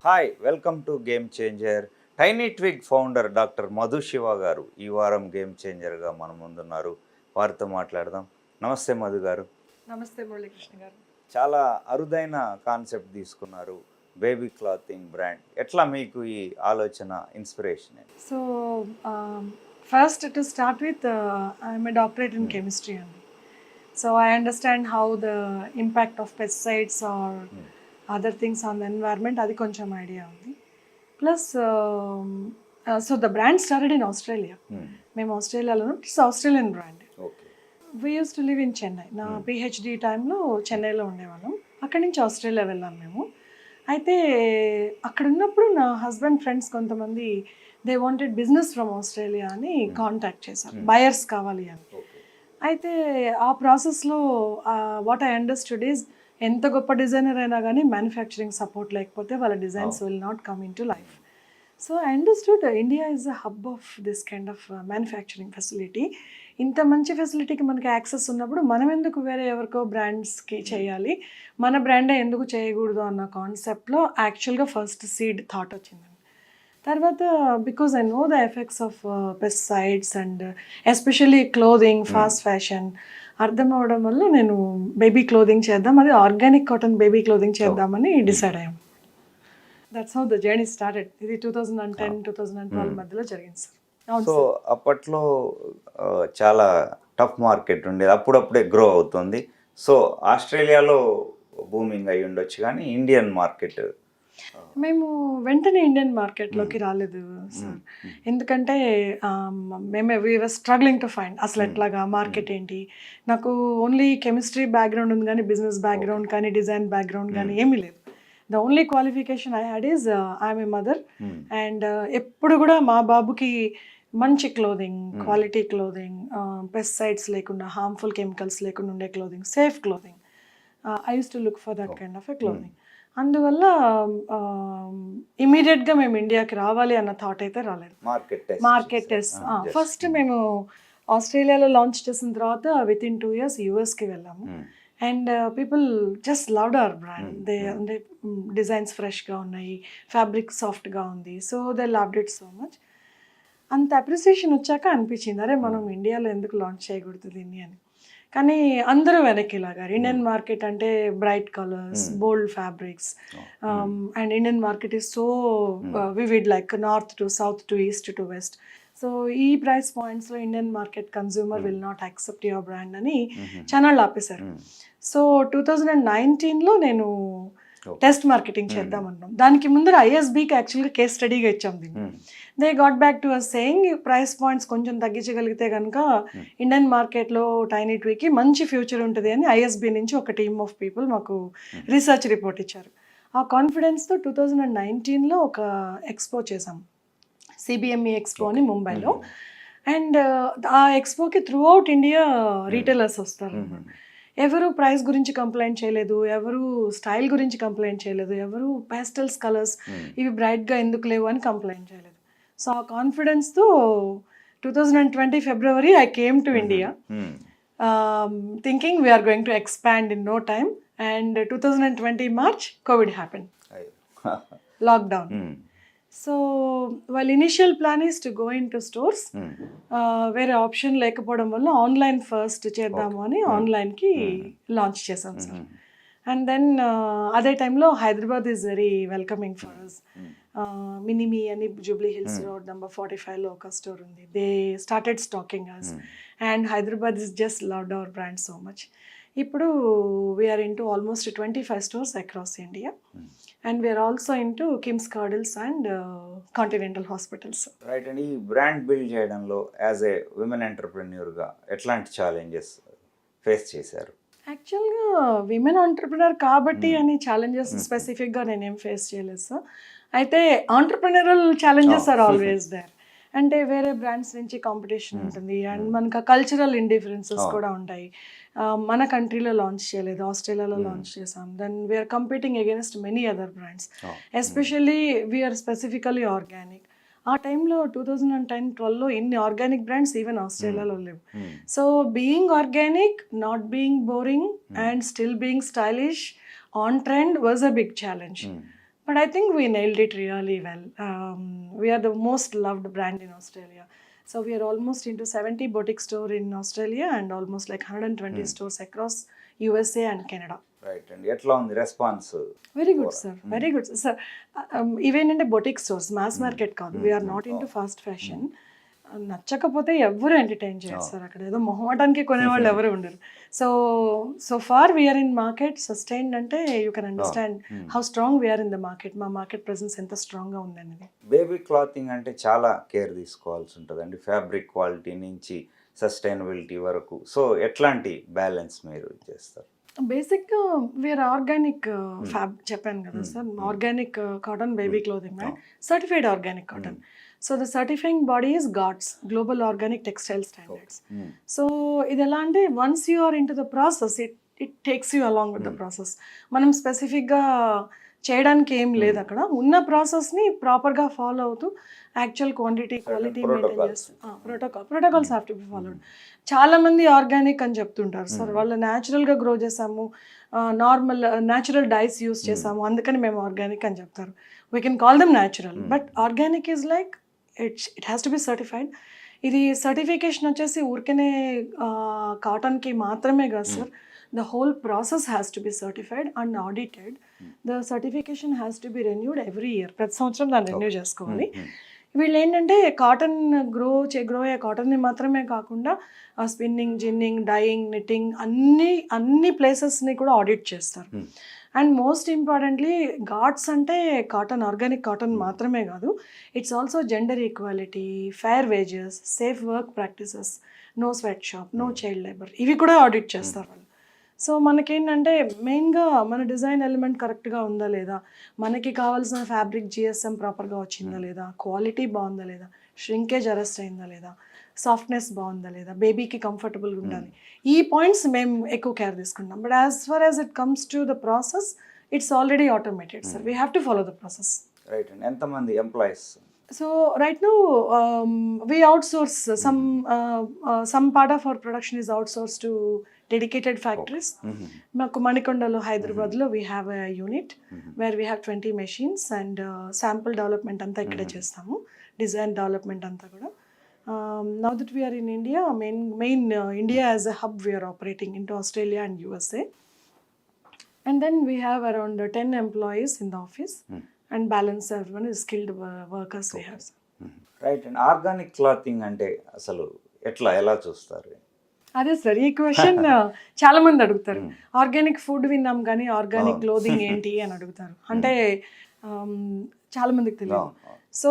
Hi welcome to game changer. Tiny twig founder doctor Madhu Shiva గారు ఈ వారం గేమ్ చేంజర్గా మన ముందున్నారు. వారితో మాట్లాడదాం. నమస్తే మధు గారు. నమస్తే మురళీకృష్ణ గారు. చాలా అరుదైన కాన్సెప్ట్ తీసుకున్నారు, బేబీ క్లాతింగ్ బ్రాండ్. ఎట్లా మీకు ఈ ఆలోచన, inspiration? So first to start with I'm a doctorate in chemistry అండి. So I understand how the impact of pesticides or other things on the environment, అది కొంచెం ఐడియా ఉంది. Plus so the brand started in Australia. మేము ఆస్ట్రేలియాలో, it's Australian brand. Okay. We used to live in Chennai. నా PhD టైంలో చెన్నైలో ఉండేవాళ్ళం. అక్కడి నుంచి ఆస్ట్రేలియా వెళ్ళాం మేము. అయితే అక్కడ ఉన్నప్పుడు నా హస్బెండ్ ఫ్రెండ్స్ కొంతమంది they wanted business from Australia అని కాంటాక్ట్ చేశారు, బయర్స్ కావాలి అని. అయితే ఆ ప్రాసెస్లో వాట్ ఐ అండర్స్టూడ్ ఈజ్, ఎంత గొప్ప డిజైనర్ అయినా కానీ మ్యానుఫ్యాక్చరింగ్ సపోర్ట్ లేకపోతే వాళ్ళ designs will not come in to life. So I understood India is a hub of this kind of manufacturing facility. ఇంత మంచి ఫెసిలిటీకి మనకి యాక్సెస్ ఉన్నప్పుడు మనం ఎందుకు వేరే ఎవరికో బ్రాండ్స్కి చేయాలి, మన బ్రాండే ఎందుకు చేయకూడదు అన్న కాన్సెప్ట్లో యాక్చువల్గా ఫస్ట్ సీడ్ థాట్ వచ్చిందండి. తర్వాత because I know the effects of pesticides and especially clothing, fast fashion అర్థం అవడం వల్ల నేను బేబీ క్లోదింగ్ చేద్దాం, అది ఆర్గానిక్ కాటన్ బేబీ క్లోదింగ్ చేద్దామని డిసైడ్ అయ్యాం. That's how the journey started. ఇది 2010, 2012 మధ్యలో జరిగింది సార్. అవును సో సార్. అప్పట్లో చాలా టఫ్ మార్కెట్ ఉండేది, అప్పుడప్పుడే గ్రో అవుతుంది. సో ఆస్ట్రేలియాలో బూమింగ్ అయి ఉండొచ్చు, కానీ ఇండియన్ మార్కెట్ మేము వెంటనే ఇండియన్ మార్కెట్లోకి రాలేదు సార్. ఎందుకంటే మేము వీఆర్ స్ట్రగ్లింగ్ టు ఫైండ్ అసలు ఎట్లాగా మార్కెట్ ఏంటి. నాకు ఓన్లీ కెమిస్ట్రీ బ్యాక్గ్రౌండ్ ఉంది కానీ బిజినెస్ బ్యాక్గ్రౌండ్ కానీ డిజైన్ బ్యాక్గ్రౌండ్ కానీ ఏమీ లేదు. The only qualification I had is I'm a mother. And ఎప్పుడు కూడా మా బాబుకి మంచి క్లోదింగ్, క్వాలిటీ క్లోదింగ్, పెస్టిసైడ్స్ లేకుండా, హార్మ్ఫుల్ కెమికల్స్ లేకుండా ఉండే clothing, safe clothing, I use to look for that kind of a clothing. అందువల్ల ఇమీడియట్గా మేము ఇండియాకి రావాలి అన్న థాట్ అయితే రాలేదు. మార్కెట్ టెస్ట్ ఫస్ట్ మేము ఆస్ట్రేలియాలో లాంచ్ చేసిన తర్వాత విత్ ఇన్ 2 years యూఎస్కి వెళ్ళాము. And people just loved our brand. They అంటే డిజైన్స్ ఫ్రెష్గా ఉన్నాయి, ఫ్యాబ్రిక్ సాఫ్ట్గా ఉంది. So they loved it so much. అంత అప్రిసియేషన్ వచ్చాక అనిపించింది, అరే మనం ఇండియాలో ఎందుకు లాంచ్ చేయకూడదు దీన్ని అని. కానీ అందరూ వెనక్కి లాగారు. ఇండియన్ మార్కెట్ అంటే bright colours, bold fabrics, and Indian market is so vivid, like north to south to east to west. So ఈ ప్రైస్ పాయింట్స్లో Indian market consumer will not accept your brand అని ఛానల్ ఆపేశారు. So 2019లో నేను test marketing చేద్దాం అన్నాం. దానికి ముందర ఐఎస్బీకి యాక్చువల్గా కేస్ స్టడీగా ఇచ్చాం దీన్ని. They got back to us saying, price points కొంచెం తగ్గించగలిగితే కనుక ఇండియన్ మార్కెట్లో టైనీ ట్విగ్కి మంచి ఫ్యూచర్ ఉంటుంది అని ఐఎస్బీ నుంచి ఒక టీమ్ ఆఫ్ పీపుల్ మాకు రీసెర్చ్ రిపోర్ట్ ఇచ్చారు. ఆ కాన్ఫిడెన్స్తో 2019లో ఒక ఎక్స్పో చేసాం, సిబిఎంఈ ఎక్స్పో అని ముంబైలో. అండ్ ఆ ఎక్స్పోకి త్రూ అవుట్ ఇండియా రీటైలర్స్ వస్తారు. ఎవరు ప్రైస్ గురించి కంప్లైంట్ చేయలేదు, ఎవరు స్టైల్ గురించి కంప్లైంట్ చేయలేదు, ఎవరు పేస్టల్స్ కలర్స్ ఇవి బ్రైట్గా ఎందుకు లేవు అని కంప్లైంట్ చేయలేదు. సో ఆ కాన్ఫిడెన్స్తో 2020 February I came to India, thinking we are going to expand in no time. And 2020 March, COVID happened. Lockdown. So while initial plan is to go into stores, వేరే option లేకపోవడం వల్ల online first చేద్దాము అని ఆన్లైన్కి launch చేసాం sir. And then అదే టైంలో Hyderabad is very welcoming for us. Mini Me అని జూబ్లీ హిల్స్ రోడ్ నెంబర్ 45లో ఒక స్టోర్ ఉంది. They started stocking us, and Hyderabad is just loved our brand so much. ఇప్పుడు we're into almost 25 stores across India. And we're also into KIMS cradles and continental hospitals. Right అండి. ఈ brand build చేయడంలో as a women ఎంటర్ప్రెన్యూర్గా ఎట్లాంటి challenges face చేశారు? యాక్చువల్గా women entrepreneur కాబట్టి అని challenges స్పెసిఫిక్గా నేనేం ఫేస్ చేయలేదు సార్. అయితే entrepreneurial challenges are always there. అంటే వేరే బ్రాండ్స్ నుంచి కాంపిటీషన్ ఉంటుంది, అండ్ మనకు కల్చరల్ ఇండిఫరెన్సెస్ కూడా ఉంటాయి. మన కంట్రీలో లాంచ్ చేయలేదు, ఆస్ట్రేలియాలో లాంచ్ చేసాం. Then we are competing against many other brands, especially we are specifically organic. ఆ టైంలో 2010-12లో ఇన్ని ఆర్గానిక్ బ్రాండ్స్ ఈవెన్ ఆస్ట్రేలియాలో లేవు. So being organic, not being boring, and still being stylish, on trend was a big challenge. But I think we nailed it really well. We are the most loved brand in Australia. So we are almost into 70 boutique store in Australia and almost like 120 stores across USA and Canada. Right అండి, ఎట్లా ఉంది response? Very good sir, very good sir. Even అంటే boutique stores, mass market కాదు. We are not into fast fashion. నచ్చకపోతే ఎవరు entertain చేయరు sir. అక్కడ ఏదో మొహమాటానికి కొనేవాళ్ళు ఎవరు ఉండరు. So far we're in market sustained అంటే you can understand how strong we're in the market. మా మార్కెట్ ప్రెసెన్స్ ఎంత స్ట్రాంగ్గా ఉంది అనేది. బేబీ క్లాతింగ్ అంటే చాలా కేర్ తీసుకోవాల్సి ఉంటుందండి, ఫ్యాబ్రిక్ క్వాలిటీ నుంచి సస్టైనబిలిటీ వరకు. సో ఎట్లాంటి బ్యాలెన్స్ మీరు చేస్తారు? బేసిక్గా వీఆర్ ఆర్గానిక్ చెప్పాను కదా sir, organic cotton baby clothing man, certified organic cotton. So the certifying body is GOTS, global organic textile standards. So ఇది ఎలా అంటే once you are into the process, it takes you along with the process. మనం స్పెసిఫిక్గా చేయడానికి ఏం లేదు అక్కడ. ఉన్న ప్రాసెస్ని ప్రాపర్గా ఫాలో అవుతూ యాక్చువల్ క్వాంటిటీ క్వాలిటీ మెయింటైన్ చేస్తాం. Protocols have to be followed. చాలామంది ఆర్గానిక్ అని చెప్తుంటారు సార్, వాళ్ళు న్యాచురల్గా గ్రో చేసాము, నార్మల్ న్యాచురల్ డైస్ యూస్ చేసాము అందుకని మేము ఆర్గానిక్ అని చెప్తారు. We can call them natural, but organic is like it has to be certified. ఇది సర్టిఫికేషన్ వచ్చేసి ఊరికనే కాటన్కి మాత్రమే కాదు sir, the whole process has to be certified and audited. The certification has to be renewed every year. ప్రతి సంవత్సరం దాన్ని renew చేసుకోవాలి. వీళ్ళు ఏంటంటే కాటన్ గ్రో అయ్యే కాటన్ని మాత్రమే కాకుండా స్పిన్నింగ్, జిన్నింగ్, డైయింగ్, నిట్టింగ్ అన్ని ప్లేసెస్ని కూడా ఆడిట్ చేస్తారు. అండ్ మోస్ట్ ఇంపార్టెంట్లీ గాడ్స్ అంటే కాటన్, ఆర్గానిక్ కాటన్ మాత్రమే కాదు, it's also gender equality, fair wages, safe work practices, no sweatshop, no child labour, ఇవి కూడా ఆడిట్ చేస్తారు వాళ్ళు. సో మనకేంటంటే మెయిన్గా మన డిజైన్ ఎలిమెంట్ కరెక్ట్గా ఉందా లేదా, మనకి కావాల్సిన ఫ్యాబ్రిక్ జిఎస్ఎం ప్రాపర్గా వచ్చిందా లేదా, క్వాలిటీ బాగుందా లేదా, ష్రింకేజ్ అరెస్ట్ అయిందా లేదా, సాఫ్ట్నెస్ బాగుందా లేదా, బేబీకి కంఫర్టబుల్గా ఉండాలి, ఈ పాయింట్స్ మేము ఎక్కువ కేర్ తీసుకుంటాం. But as for as it comes to the process, it's already automated sir. We have to follow the process. Right అండి, ఎంతమంది employees? So right now we outsource some part of our production is outsourced to dedicated factories. Maku Manikondalo, Hyderabad lo we have a unit where we have 20 machines and sample development anta ikkade chestamu, design development anta kuda. Now that we are in India, main India as a hub, we are operating into Australia and USA, and then we have around 10 employees in the office. And balance everyone is skilled workers we have. Right and organic clothing అంటే అసలు ఎలా చూస్తారు? అదే sir ఈ question చాలా మంది అడుగుతారు. Organic food విన్నాం కానీ ఆర్గానిక్ క్లోదింగ్ ఏంటి అని అడుగుతారు. అంటే చాలా మందికి తెలియదు. సో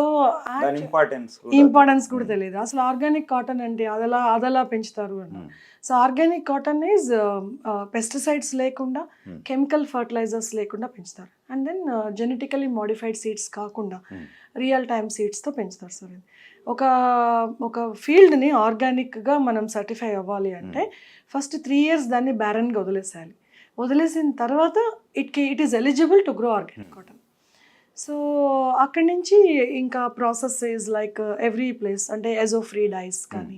ఇంపార్టెన్స్ కూడా తెలియదు అసలు. ఆర్గానిక్ కాటన్ అంటే అదలా పెంచుతారు అన్న. So organic cotton is pesticides లేకుండా, కెమికల్ ఫర్టిలైజర్స్ లేకుండా పెంచుతారు. And then genetically modified seeds కాకుండా రియల్ టైమ్ సీడ్స్తో పెంచుతారు సార్. ఒక ఫీల్డ్ని ఆర్గానిక్గా మనం సర్టిఫై అవ్వాలి అంటే ఫస్ట్ 3 years దాన్ని బ్యారన్గా వదిలేసేయాలి. వదిలేసిన తర్వాత it is eligible to grow organic cotton. So అక్కడి నుంచి ఇంకా process is like every place, అంటే ఎజో ఫ్రీ డైస్ కానీ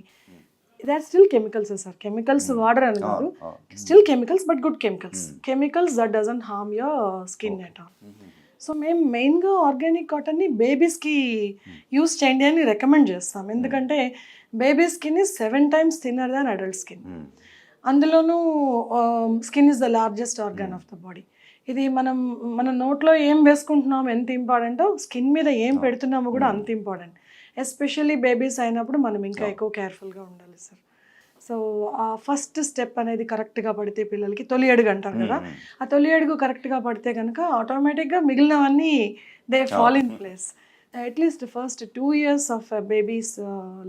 they are still chemicals sir. Chemicals వాడర్ అని కాదు, still chemicals, but good chemicals that doesn't harm your skin at all. So మేము మెయిన్గా ఆర్గానిక్ కాటన్ని బేబీస్కి యూస్ చేయండి అని రికమెండ్ చేస్తాం. ఎందుకంటే baby skin is 7 times thinner than adult skin. అందులోనూ skin is the largest organ of the body. ఇది మన నోట్లో ఏం వేసుకుంటున్నాము ఎంత ఇంపార్టెంటో, స్కిన్ మీద ఏం పెడుతున్నామో కూడా అంత ఇంపార్టెంట్. ఎస్పెషల్లీ బేబీస్ అయినప్పుడు మనం ఇంకా ఎక్కువ కేర్ఫుల్గా ఉండాలి సార్. సో ఆ ఫస్ట్ స్టెప్ అనేది కరెక్ట్గా పడితే పిల్లలకి తొలి అడుగు అంటారు కదా, ఆ తొలి అడుగు కరెక్ట్గా పడితే కనుక ఆటోమేటిక్గా మిగిలినవన్నీ they fall in place. At least first 2 years of babies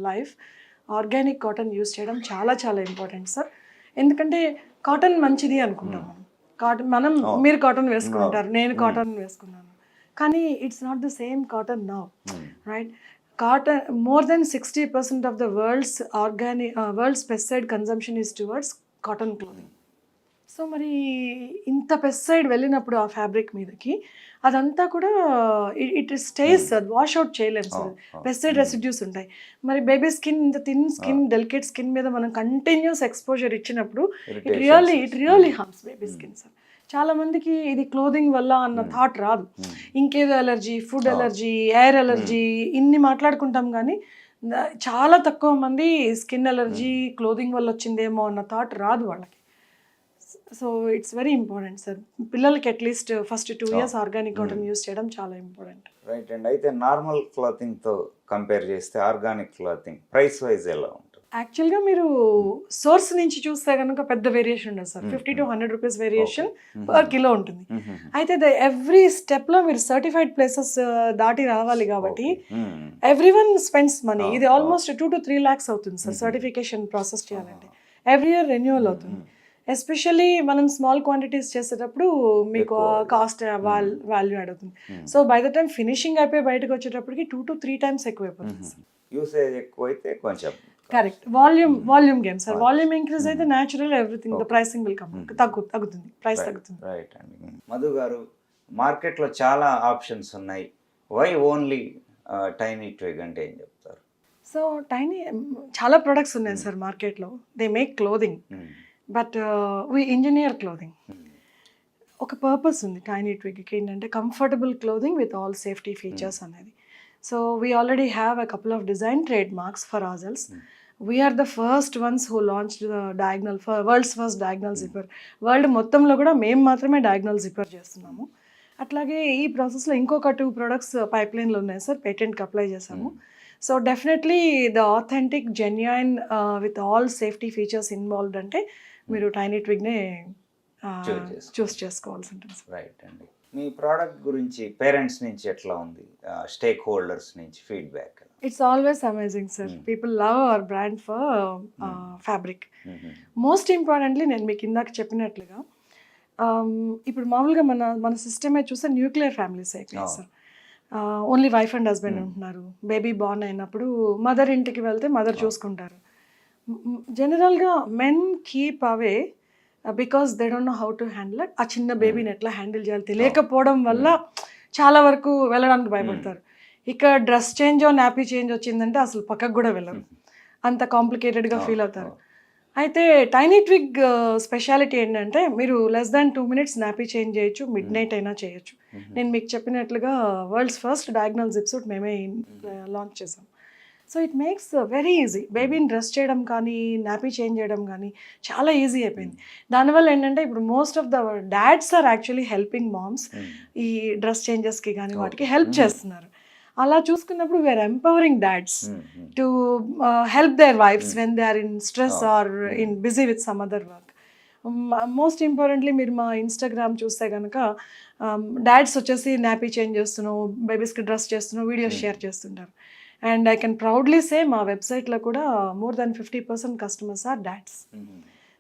life organic cotton use చేయడం చాలా చాలా ఇంపార్టెంట్ సార్. ఎందుకంటే కాటన్ మంచిది అనుకుంటాం మనం. మీరు కాటన్ వేసుకుంటారు, నేను కాటన్ వేసుకున్నాను, కానీ it's not the same cotton now, right? Cotton, more than 60% of the world's pesticide consumption is towards cotton clothing. So మరి ఇంత పెస్టిసైడ్ వెళ్ళినప్పుడు ఆ ఫ్యాబ్రిక్ మీదకి అదంతా కూడా it stays sir, wash out చేయలేము సార్, పెస్టిసైడ్ రెసిడ్యూస్ ఉంటాయి. మరి బేబీ స్కిన్, ఇంత థిన్ స్కిన్, డెలికేట్ స్కిన్ మీద మనం కంటిన్యూస్ ఎక్స్పోజర్ ఇచ్చినప్పుడు it really harms baby skin sir. చాలా మందికి ఇది క్లోదింగ్ వల్ల అన్న థాట్ రాదు. ఇంకేదో allergy, food allergy, air allergy ఇన్ని మాట్లాడుకుంటాం కానీ చాలా తక్కువ మంది స్కిన్ ఎలర్జీ క్లోదింగ్ వల్ల వచ్చిందేమో అన్న థాట్ రాదు వాళ్ళకి. So it's very important sir, పిల్లలకి at least first 2 years organic cotton use చేయడం చాలా ఇంపార్టెంట్. రైట్ అండి. అయితే నార్మల్ క్లాతింగ్తో కంపేర్ చేస్తే ఆర్గానిక్ క్లాతింగ్ ప్రైస్ వైజ్ ఎలా ఉంటుంది? యాక్చువల్గా మీరు సోర్స్ నుంచి చూస్తే కనుక పెద్ద వేరియేషన్ ఉండదు sir, 50 to 100 rupees variation per kilo ఉంటుంది. అయితే ఎవ్రీ స్టెప్లో మీరు సర్టిఫైడ్ ప్లేసెస్ దాటి రావాలి కాబట్టి ఎవ్రీ వన్ స్పెండ్స్ మనీ. ఇది ఆల్మోస్ట్ 2 to 3 lakhs అవుతుంది సార్ సర్టిఫికేషన్ ప్రాసెస్ చేయాలంటే. ఎవ్రీ ఇయర్ రెన్యువల్ అవుతుంది. ఎస్పెషల్లీ మనం స్మాల్ క్వాంటిటీస్ చేసేటప్పుడు మీకు కాస్ట్ వాల్యూ అడుగుతుంది. So by the time finishing అయిపోయి బయటకు వచ్చేటప్పటికి 2 to 3 times ఎక్కువైపోతుంది సార్. యూసేజ్ ఎక్కువైతే కొంచెం correct, volume game sir. Volume increase అయితే natural everything the pricing will come, తగ్గుతుంది, ప్రైస్ తగ్గుతుంది. రైట్ అండి. మధు గారు, మార్కెట్లో చాలా ఆప్షన్స్ ఉన్నాయి, వై ఓన్లీ టైనీ ట్విగ్ అంటే ఏం చెప్తారు? సో టైనీ చాలా ప్రొడక్ట్స్ ఉన్నాయి సార్ మార్కెట్లో. They make clothing but we engineer clothing. ఒక పర్పస్ ఉంది టైనీ ట్విగ్కి, ఏంటంటే comfortable clothing with all safety features అనేది. So we already have a couple of design trade marks for ourselves. We're the first ones who launch the diagonal world's first diagonal zipper. World మొత్తంలో కూడా మేము మాత్రమే diagonal zipper చేస్తున్నాము. అట్లాగే ఈ ప్రాసెస్లో ఇంకొక 2 products పైప్లైన్లో ఉన్నాయి సార్, పేటెంట్కి అప్లై చేసాము. So definitely the authentic genuine with all safety features involved అంటే మీరు టైనీ ట్విగ్నే చూస్ చేసుకోవాల్సి ఉంటుంది. రైట్ అండి. మీ ప్రోడక్ట్ గురించి పేరెంట్స్ నుంచి ఎట్లా ఉంది, స్టేక్ హోల్డర్స్ నుంచి feedback? It's always amazing sir. People love our brand for fabric. Most importantly నేను మీకు ఇందాక చెప్పినట్లుగా ఇప్పుడు మామూలుగా మన సిస్టమే చూస్తే న్యూక్లియర్ ఫ్యామిలీస్ అయిపోయాయి sir. Only wife and husband ఉంటున్నారు. బేబీ బార్న్ అయినప్పుడు మదర్ ఇంటికి వెళ్తే మదర్ చూసుకుంటారు. జనరల్గా men keep away because they don't know how to handle it. ఆ చిన్న బేబీని ఎట్లా హ్యాండిల్ చేయాలి తెలియకపోవడం వల్ల చాలా వరకు వెళ్ళడానికి భయపడతారు. ఇక డ్రెస్ చేంజ్ నాపీ చేంజ్ వచ్చిందంటే అసలు పక్కకు కూడా వెళ్ళరు, అంత కాంప్లికేటెడ్గా ఫీల్ అవుతారు. అయితే టైనీ ట్విగ్ స్పెషాలిటీ ఏంటంటే మీరు less than 2 minutes nappy change చేయొచ్చు, మిడ్ నైట్ అయినా చేయొచ్చు. నేను మీకు చెప్పినట్లుగా world's first diagonal zip suit మేమే లాంచ్ చేసాం. So it makes very easy. బేబీని డ్రెస్ చేయడం కానీ నాపీ చేంజ్ చేయడం కానీ చాలా ఈజీ అయిపోయింది. దానివల్ల ఏంటంటే ఇప్పుడు most of the dads are actually helping moms ఈ డ్రెస్ చేంజెస్కి కానీ వాటికి హెల్ప్ చేస్తున్నారు. అలా చూసుకున్నప్పుడు we are empowering dads to help their wives when they are in stress or in busy with some other work. Most importantly మీరు మా Instagram చూస్తే కనుక డాడ్స్ వచ్చేసి నాపీ చేంజ్ చేస్తున్నావు, బేబీస్కి డ్రెస్ చేస్తున్నావు, వీడియోస్ షేర్ చేస్తుంటారు. And I can proudly say మా వెబ్సైట్లో కూడా more than 50% customers are dads.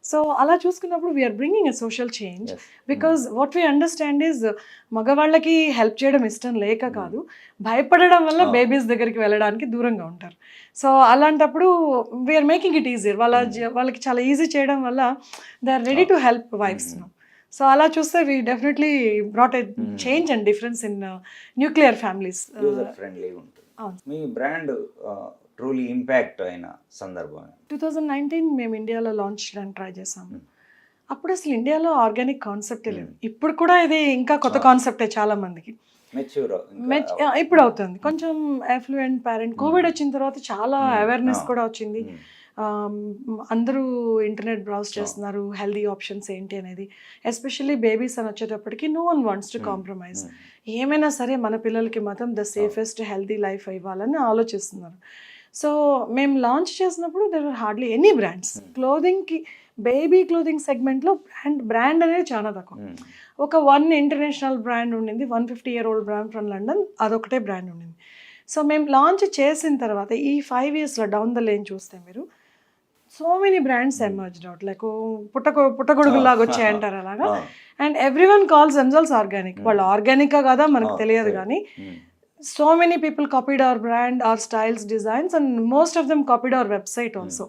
So అలా చూసుకున్నప్పుడు we are bringing a social change because what we understand is మగవాళ్ళకి హెల్ప్ చేయడం ఇష్టం లేక కాదు, భయపడడం వల్ల బేబీస్ దగ్గరికి వెళ్ళడానికి దూరంగా ఉంటారు. సో అలాంటప్పుడు వీఆర్ మేకింగ్ ఇట్ ఈజియర్. వాళ్ళకి చాలా ఈజీ చేయడం వల్ల they are ready to help wives now. So అలా చూస్తే we definitely brought a change and difference in nuclear families. మీ బ్రాండ్ ట్రూలీ ఇంపాక్ట్ అయిన సందర్భం 2019 మేము ఇండియాలో లాంచ్ చేయడానికి ట్రై చేసాము. అప్పుడు అసలు ఇండియాలో ఆర్గానిక్ కాన్సెప్టే లేదు. ఇప్పుడు కూడా ఇది ఇంకా కొత్త కాన్సెప్టే చాలా మందికి. ఇప్పుడు అవుతుంది కొంచెం ఎఫ్లూయెంట్ పేరెంట్. కోవిడ్ వచ్చిన తర్వాత చాలా అవేర్నెస్ కూడా వచ్చింది. అందరూ ఇంటర్నెట్ బ్రౌజ్ చేస్తున్నారు హెల్దీ ఆప్షన్స్ ఏంటి అనేది. ఎస్పెషల్లీ బేబీస్ అని వచ్చేటప్పటికి no one wants to compromise. ఏమైనా సరే మన పిల్లలకి మాత్రం ద సేఫెస్ట్ హెల్దీ లైఫ్ ఇవ్వాలని ఆలోచిస్తున్నారు. సో మేము లాంచ్ చేసినప్పుడు there are hardly any brands. క్లోదింగ్కి బేబీ క్లోదింగ్ సెగ్మెంట్లో బ్రాండ్ అనేది చాలా తక్కువ. ఒక 1 ఇంటర్నేషనల్ బ్రాండ్ ఉండింది, 150-year-old బ్రాండ్ ఫ్రమ్ లండన్, అదొకటే బ్రాండ్ ఉండింది. సో మేము లాంచ్ చేసిన తర్వాత ఈ 5 yearsలో డౌన్ ద లేన్ చూస్తే మీరు so many brands emerged out, like పుట్టగొడుగులాగా వచ్చాయంటారు అలాగా. And every one calls themselves organic. వాళ్ళు ఆర్గానికా కదా మనకు తెలియదు కానీ so many people copied our brand, our styles, designs, and most of them copied our website also.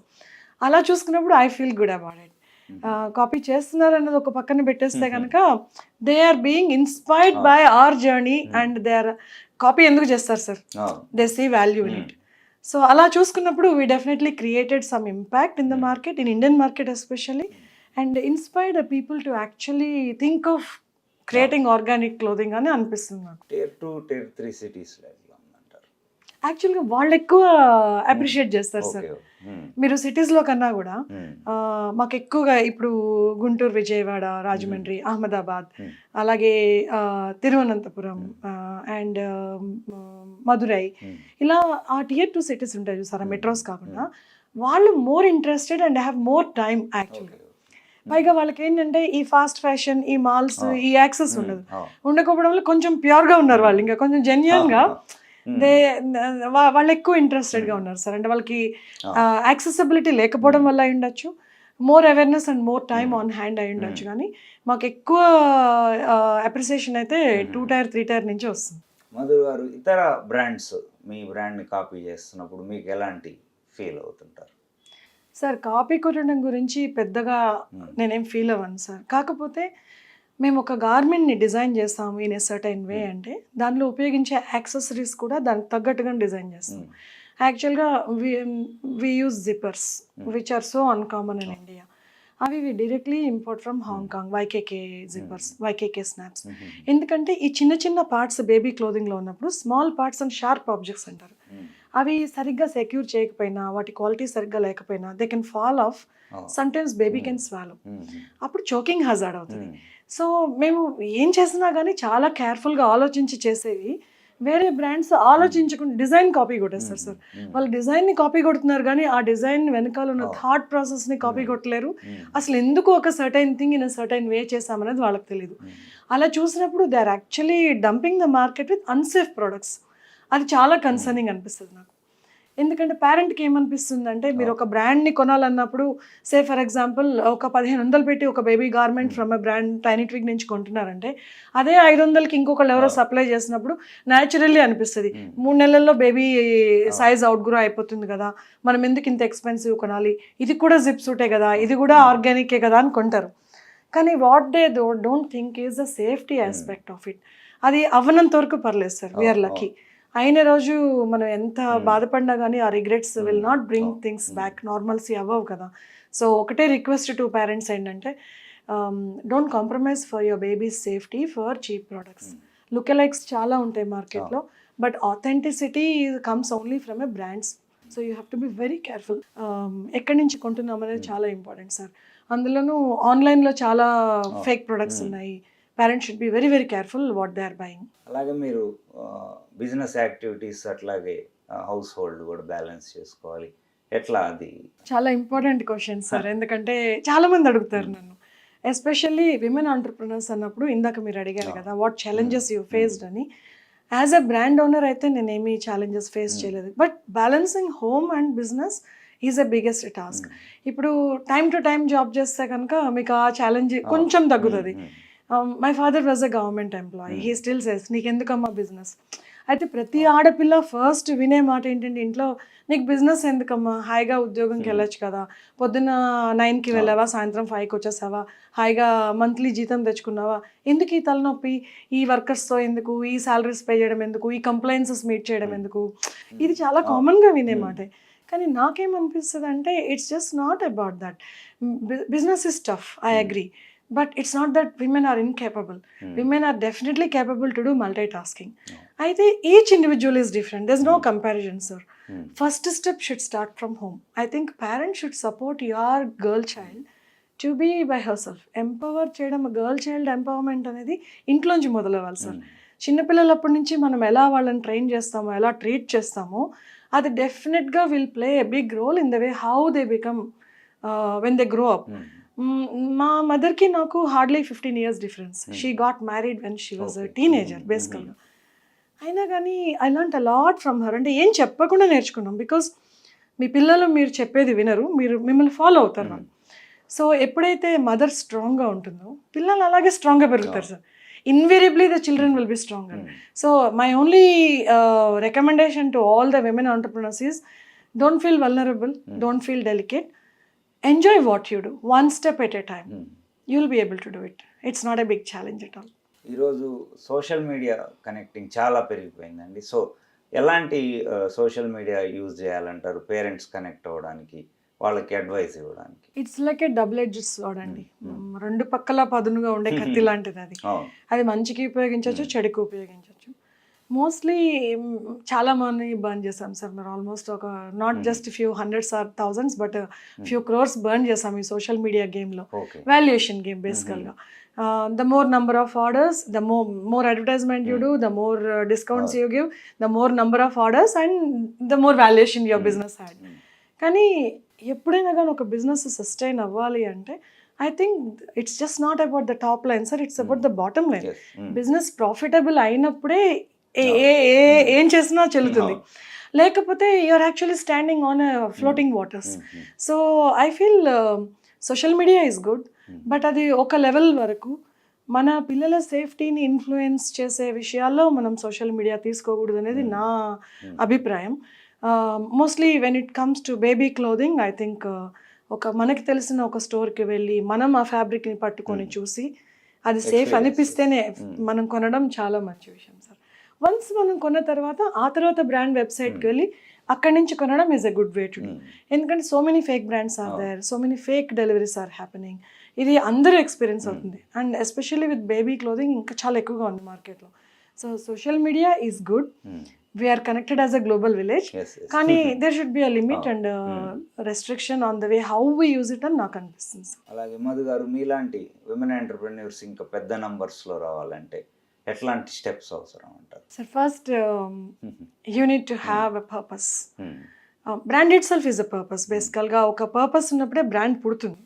అలా చూసుకున్నప్పుడు I feel good about it. Copy చేస్తున్నారు అన్నది ఒక పక్కన పెట్టేస్తే కనుక they are being inspired by our journey and they are copy ఎందుకు చేస్తారు sir, they see value in it. So అలా చూసుకున్నప్పుడు we definitely created some impact in the market, in Indian market especially, and inspired people to actually think of creating organic clothing అని అనిపిస్తుంది నాకు. Tier 2, Tier 3 సిటీస్లో ఎట్లా ఉందంటారు? యాక్చువల్గా వాళ్ళు ఎక్కువ అప్రిషియేట్ చేస్తారు సార్. మీరు సిటీస్లో కన్నా కూడా మాకు ఎక్కువగా ఇప్పుడు గుంటూరు, విజయవాడ, రాజమండ్రి, అహ్మదాబాద్, అలాగే తిరువనంతపురం అండ్ మదురై, ఇలా ఆ Tier 2 సిటీస్ ఉంటాయి చూసారా, మెట్రోస్ కాకుండా, వాళ్ళు more interested and have more time యాక్చువల్గా. పైగా వాళ్ళకి ఏంటంటే ఈ ఫాస్ట్ ఫ్యాషన్, ఈ మాల్స్, ఈ యాక్సెస్ ఉండదు. ఉండకపోవడం వల్ల కొంచెం ప్యూర్గా ఉన్నారు వాళ్ళు, ఇంకా కొంచెం జెన్యున్గా వాళ్ళు ఎక్కువ ఇంట్రెస్టెడ్గా ఉన్నారు సార్. అంటే వాళ్ళకి యాక్సెసిబిలిటీ లేకపోవడం వల్ల అయి ఉండొచ్చు, more awareness and more time on hand అయి ఉండొచ్చు, కానీ మాకు ఎక్కువ అప్రిసియేషన్ అయితే 2 Tier 3 Tier నుంచి వస్తుంది. మధు గారు, ఇతర బ్రాండ్స్ మీ బ్రాండ్ని కాపీ చేస్తున్నప్పుడు మీకు ఎలాంటి ఫీల్ అవుతుంటారు? సార్ కాపీ కొట్టడం గురించి పెద్దగా నేనేం ఫీల్ అవ్వను సార్. కాకపోతే మేము ఒక గార్మెంట్ని డిజైన్ చేస్తాము ఇన్ ఏ సర్టైన్ వే అంటే దానిలో ఉపయోగించే యాక్సెసరీస్ కూడా దానికి తగ్గట్టుగా డిజైన్ చేస్తాం. యాక్చువల్గా we use zippers which are so uncommon in India. అవి we directly import from Hong Kong, YKK zippers, YKK snaps. ఎందుకంటే ఈ చిన్న చిన్న పార్ట్స్ బేబీ క్లోదింగ్లో ఉన్నప్పుడు small parts and sharp objects అంటారు. అవి సరిగ్గా సెక్యూర్ చేయకపోయినా, వాటి క్వాలిటీ సరిగ్గా లేకపోయినా they can fall off, sometimes baby can swallow, అప్పుడు చోకింగ్ హజార్డ్ అవుతుంది. సో మేము ఏం చేసినా కానీ చాలా కేర్ఫుల్గా ఆలోచించి చేసేవి. వేరే బ్రాండ్స్ ఆలోచించకుండా డిజైన్ కాపీ కొట్టేస్తారు సార్. వాళ్ళు డిజైన్ని కాపీ కొడుతున్నారు కానీ ఆ డిజైన్ వెనకాల ఉన్న థాట్ ప్రాసెస్ని కాపీ కొట్టలేరు. అసలు ఎందుకు ఒక certain thing in certain way చేసామనేది వాళ్ళకి తెలియదు. అలా చూసినప్పుడు they are actually dumping the market with unsafe products. అది చాలా కన్సర్నింగ్ అనిపిస్తుంది నాకు. ఎందుకంటే పేరెంట్కి ఏమనిపిస్తుంది అంటే, మీరు ఒక బ్రాండ్ని కొనాలన్నప్పుడు, సే ఫర్ ఎగ్జాంపుల్ ఒక 1500 పెట్టి ఒక baby garment from a brand tiny twig నుంచి కొంటున్నారంటే, అదే 500కి ఇంకొకళ్ళు ఎవరో సప్లై చేసినప్పుడు న్యాచురల్లీ అనిపిస్తుంది, 3 నెలల్లో బేబీ సైజ్ అవుట్గ్రో అయిపోతుంది కదా, మనం ఎందుకు ఇంత ఎక్స్పెన్సివ్ కొనాలి, ఇది కూడా జిప్ సూటే కదా, ఇది కూడా ఆర్గానికే కదా అని కొంటారు. కానీ what they don't think is the safety aspect of it. అది అవ్వనంత వరకు పర్లేదు సార్, వీఆర్ లక్కీ. అయిన రోజు మనం ఎంత బాధపడినా కానీ ఆ regrets will not bring things back, normalcy అవ్వవు కదా. సో ఒకటే రిక్వెస్ట్ టు పేరెంట్స్ ఏంటంటే, don't compromise for your baby's safety for cheap products. Lookalikes చాలా ఉంటాయి మార్కెట్లో, but authenticity comes only from a brands. So you have to be very careful. ఎక్కడి నుంచి కొంటున్నాం అనేది చాలా ఇంపార్టెంట్ సార్. అందులోనూ ఆన్లైన్లో చాలా ఫేక్ ప్రొడక్ట్స్ ఉన్నాయి. Parents should be very very careful what they are buying. అలాగే మీరు బిజినెస్ యాక్టివిటీస్ అట్లాగే హౌస్ హోల్డ్ కూడా బ్యాలెన్స్ చేసుకోవాలి, ఎట్లా? అది చాలా ఇంపార్టెంట్ క్వశ్చన్ సార్. ఎందుకంటే చాలా మంది అడుగుతారు నన్ను, ఎస్పెషల్లీ విమెన్ ఆంటర్ప్రినర్స్ అన్నప్పుడు. ఇందాక మీరు అడిగారు కదా వాట్ ఛాలెంజెస్ యూ ఫేస్డ్ అని. యాజ్ అ బ్రాండ్ ఓనర్ అయితే నేనేమి ఛాలెంజెస్ ఫేస్ చేయలేదు, but balancing home and business is a biggest task. ఇప్పుడు టైం టు టైం జాబ్ చేస్తే కనుక మీకు ఆ ఛాలెంజ్ కొంచెం తగ్గుతుంది. My father was a government employee, he still says నీకెందుకమ్మా బిజినెస్. అయితే ప్రతి ఆడపిల్ల ఫస్ట్ వినే మాట ఏంటంటే ఇంట్లో, నీకు బిజినెస్ ఎందుకమ్మా, హాయిగా ఉద్యోగంకి వెళ్ళొచ్చు కదా, పొద్దున్న 9కి వెళ్ళావా, సాయంత్రం 5కి వచ్చేసావా, హాయిగా మంత్లీ జీతం తెచ్చుకున్నావా, ఎందుకు ఈ తలనొప్పి, ఈ వర్కర్స్తో ఎందుకు, ఈ సాలరీస్ పే చేయడం ఎందుకు, ఈ కంప్లైన్సెస్ మీట్ చేయడం ఎందుకు. ఇది చాలా కామన్గా వినే మాటే. కానీ నాకేమనిపిస్తుంది అంటే, it's just not about that. Business is tough, I agree, but it's not that women are incapable. Women are definitely capable to do multitasking. Aithe each individual is different, there's no comparison sir. First step should start from home. I think parents should support your girl child to be by herself. Empower చేయడం, girl child empowerment అనేది ఇంట్లోంచి మొదలవ్వాలి sir. చిన్నపిల్లలప్పటి నుంచి మనం ఎలా వాళ్ళని train చేస్తామో, ఎలా treat చేస్తామో, అది డెఫినెట్గా will play a big role in the way how they become when they grow up. మా మదర్కి నాకు hardly 15 years difference. She got married when she was teenager బేసికల్గా. అయినా కానీ I learn a lot from her. అంటే ఏం చెప్పకుండా నేర్చుకున్నాం, బికాస్ మీ పిల్లలు మీరు చెప్పేది వినరు, మిమ్మల్ని ఫాలో అవుతారు వాళ్ళు. సో ఎప్పుడైతే మదర్ స్ట్రాంగ్గా ఉంటుందో పిల్లలు అలాగే స్ట్రాంగ్గా పెరుగుతారు sir. Invariably the children will be stronger. So my only recommendation to all the women entrepreneurs is, don't feel vulnerable, don't feel delicate. enjoy what you do, one step at a time. You'll be able to do it. It's not a big challenge at all. ఈరోజు social media connecting చాలా పెరిగిపోయిందండి. So ఎలాంటి social media use చేయాలంటారు parents connect అవ్వడానికి, వాళ్ళకి advice ఇవ్వడానికి? It's like A double edged sword అండి. రెండు పక్కల పదునుగా ఉండే కత్తి లాంటిది అది. అది మంచికి ఉపయోగించవచ్చు, చెడుకు ఉపయోగించవచ్చు. మోస్ట్లీ చాలా మనీ బర్న్ చేసాం సార్. మరి ఆల్మోస్ట్ ఒక not just few hundreds or thousands but few crores burn చేసాం ఈ సోషల్ మీడియా గేమ్లో. వాల్యుయేషన్ గేమ్ బేసికల్గా. The more number of orders, the more advertisement you do, the more discounts you give, the more number of orders and the more valuation your business had. కానీ ఎప్పుడైనా కానీ ఒక business sustain అవ్వాలి అంటే I think it's just not about the top line sir, it's about the bottom line. Business profitable అయినప్పుడే ఏం చేసినా చెల్లుతుంది. లేకపోతే you're actually standing on floating waters. So I feel social media is good, but అది ఒక level వరకు. మన పిల్లల సేఫ్టీని ఇన్ఫ్లుయెన్స్ చేసే విషయాల్లో మనం సోషల్ మీడియా తీసుకోకూడదు అనేది నా అభిప్రాయం. Mostly when it comes to baby clothing I think ఒక మనకి తెలిసిన ఒక స్టోర్కి వెళ్ళి మనం ఆ ఫ్యాబ్రిక్ని పట్టుకొని చూసి అది సేఫ్ అనిపిస్తేనే మనం కొనడం చాలా మంచి విషయం సార్. వన్స్ మనం కొన్న తర్వాత ఆ తర్వాత బ్రాండ్ వెబ్సైట్కి వెళ్ళి అక్కడి నుంచి కొనడం is a good way to do. ఎందుకంటే so many fake brands are there, so many fake deliveries are happening. ఇది అందరూ ఎక్స్పీరియన్స్ అవుతుంది. And especially with baby clothing ఇంకా చాలా ఎక్కువగా ఉంది మార్కెట్లో. So social media is good, we're connected as a global village. కానీ there should be a limit and restriction on the way how we use it అని నాకు అనిపిస్తుంది సార్. అలాగే మధు గారు, మీలాంటి విమెన్ ఎంటర్ప్రెన్యూర్స్ ఇంకా పెద్ద నంబర్స్లో రావాలంటే ఎట్లాంటి స్టెప్స్ అవసరం అంటారు? Sir first you need to have a purpose. Brand it self is a purpose. బేసికల్గా ఒక పర్పస్ ఉన్నప్పుడే బ్రాండ్ పుడుతుంది.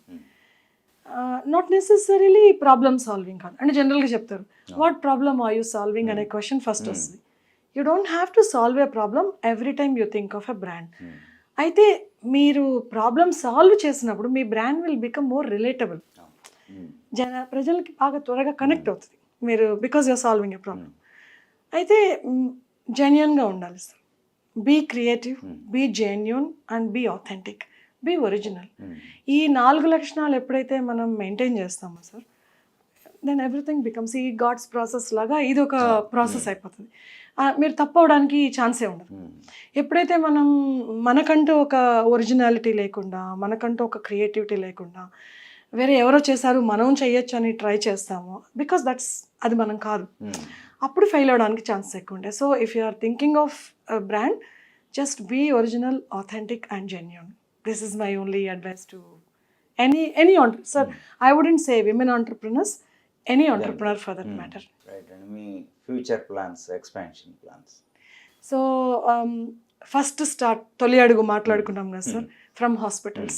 నాట్ నెసెసరీలీ ప్రాబ్లమ్ సాల్వింగ్ కాదు. అంటే జనరల్గా చెప్తారు what problem are you solving అనే క్వశ్చన్ ఫస్ట్ వస్తుంది. You don't have to solve a problem every time you think of a brand. అయితే మీరు ప్రాబ్లమ్ సాల్వ్ చేసినప్పుడు మీ brand will become more relatable. ప్రజలకి బాగా త్వరగా కనెక్ట్ అవుతుంది మీరు, because you're solving a problem. అయితే జెన్యున్గా ఉండాలి sir. Be creative, be genuine and be authentic, be original. ఈ 4 లక్షణాలు ఎప్పుడైతే మనం మెయింటైన్ చేస్తామో సార్, దెన్ ఎవ్రీథింగ్ బికమ్స్ ఈ గాడ్స్ ప్రాసెస్ లాగా ఇది ఒక ప్రాసెస్ అయిపోతుంది. మీరు తప్పవడానికి ఛాన్సే ఉండదు. ఎప్పుడైతే మనం మనకంటూ ఒక ఒరిజినాలిటీ లేకుండా, మనకంటూ ఒక క్రియేటివిటీ లేకుండా వేరే ఎవరో చేశారు మనం చెయ్యొచ్చు అని ట్రై చేస్తాము, బికాస్ అది మనం కాదు, అప్పుడు ఫెయిల్ అవడానికి ఛాన్స్ ఎక్కువ ఉంటాయి. So if you are thinking of brand, just be original, authentic and genuine. This is my only advice to any sir. I wouldn't say women entrepreneurs, any entrepreneur for that matter. Right. And me future plans, expansion plans. So first start toli adugu maatladukunnam ga sir, from hospitals.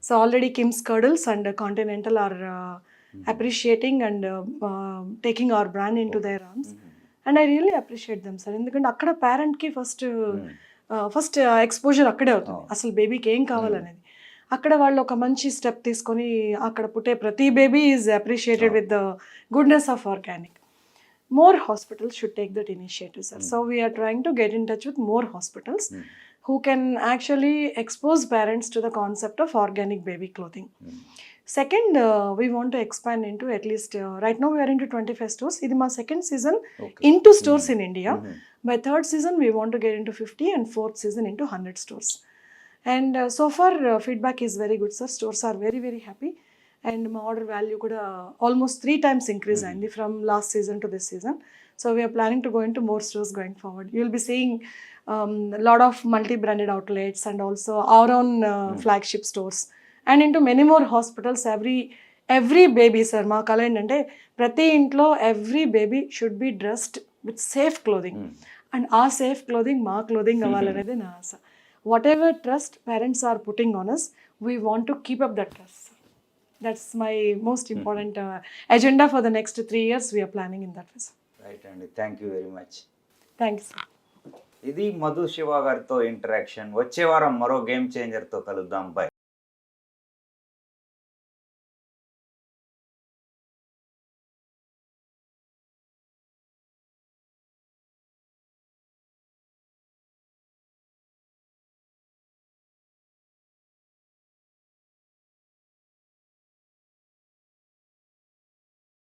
So already Kim's Curdles and Continental are appreciating and taking our brand into their arms, and I really appreciate them sir. Endukante akkada parent ki first exposure అక్కడే అవుతుంది, అసలు బేబీకి ఏం కావాలనేది. అక్కడ వాళ్ళు ఒక మంచి స్టెప్ తీసుకొని అక్కడ పుట్టే ప్రతి baby is appreciated with the goodness of organic. More hospitals should take that initiative sir. So we are trying to get in touch with more hospitals who can actually expose parents to the concept of organic baby clothing. Second, we want to expand into at least, right now we are into 25 stores. This is my second season into stores in India. By third season, we want to get into 50 and fourth season into 100 stores. And so far, feedback is very good, sir. Stores are very, very happy. And my order value could almost 3 times increase from last season to this season. So we are planning to go into more stores going forward. You will be seeing a lot of multi-branded outlets and also our own flagship stores. And into many more hospitals. Every baby, sir, మా కళ ఏంటంటే ప్రతి ఇంట్లో every baby should be dressed with safe clothing. And ఆ safe clothing మా clothing అవ్వాలనేది నా ఆశ. Whatever trust parents are putting on us, we want to keep up that trust. That's my most important agenda for the next 3 years. We are planning in that way. Right, and thank you very much. Thanks, sir. ఇది మధు శివ గారితో interaction. వచ్చే వారం మరో game చేంజర్తో కలుద్దాం. By.